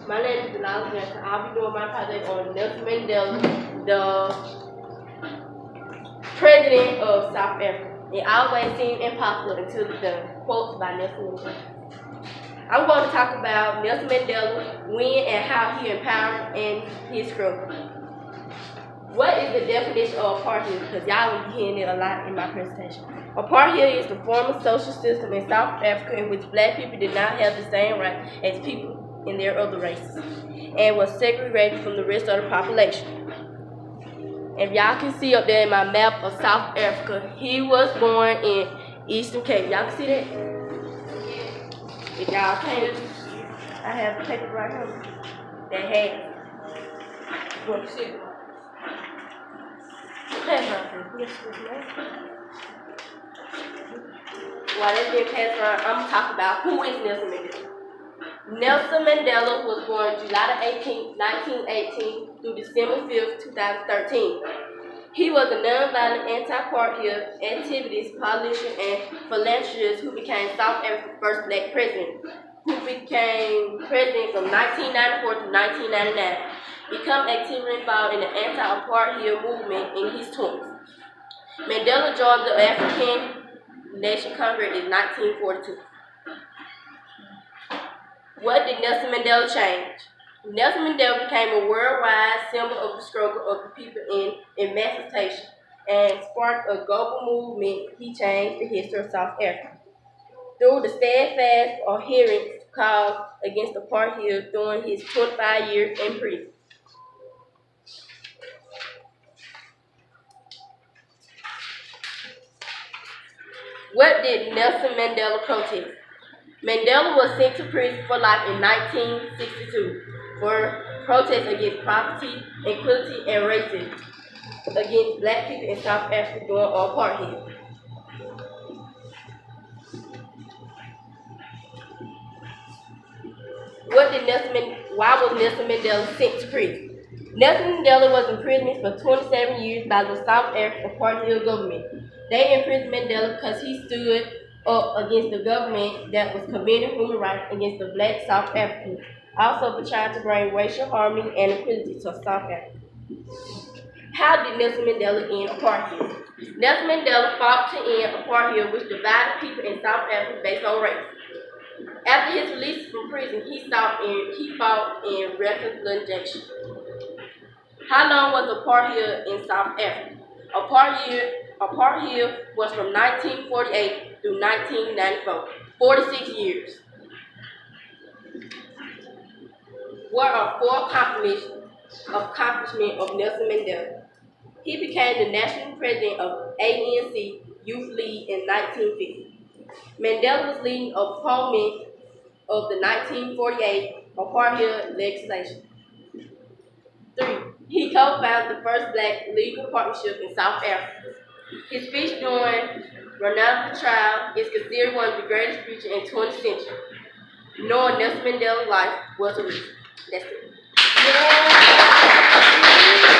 My name is Delila Johnson. I'll be doing my project on Nelson Mandela, the president of South Africa. It always seemed impossible until the quotes by Nelson Mandela. I'm going to talk about Nelson Mandela, when and how he empowered and his struggle. What is the definition of apartheid? Because y'all will be hearing it a lot in my presentation. Apartheid is the former social system in South Africa in which black people did not have the same rights as people in their other races and was segregated from the rest of the population. If y'all can see up there in my map of South Africa, he was born in Eastern Cape. Y'all can see that? If y'all can't, I have the paper right here that has. You want to see it? While that's being passed around, I'm going to talk about who is Nelson Mandela. Nelson Mandela was born July 18, 1918 through December 5, 2013. He was a nonviolent anti-apartheid activist, politician, and philanthropist who became South Africa's first black president, who became president from 1994 to 1999, became actively involved in the anti-apartheid movement in his 20s. Mandela joined the African National Congress in 1942. What did Nelson Mandela change? Nelson Mandela became a worldwide symbol of the struggle of the people in emancipation and sparked a global movement. He changed the history of South Africa. Through the steadfast adherence called against apartheid during his 25 years in prison. What did Nelson Mandela protest? Mandela was sent to prison for life in 1962 for protests against poverty, equality, and racism against black people in South Africa during apartheid. Why was Nelson Mandela sent to prison? Nelson Mandela was imprisoned for 27 years by the South African apartheid government. They imprisoned Mandela because he stood up against the government that was committing human rights against the black South Africans, also for trying to bring racial harmony and equality to South Africa. How did Nelson Mandela end apartheid? Nelson Mandela fought to end apartheid, which divided people in South Africa based on race. After his release from prison, he fought in reconciliation. How long was apartheid in South Africa? Apartheid was from 1948 through 1994, 46 years. What are 4 accomplishments of Nelson Mandela? He became the national president of ANC Youth League in 1950. Mandela was leading opponent of the 1948 apartheid legislation. 3. He co-founded the first black legal partnership in South Africa. His speech during Rwanda trial is considered one of the greatest speeches in the 20th century. Knowing Nelson Mandela's life was a reason. That's it. Yeah.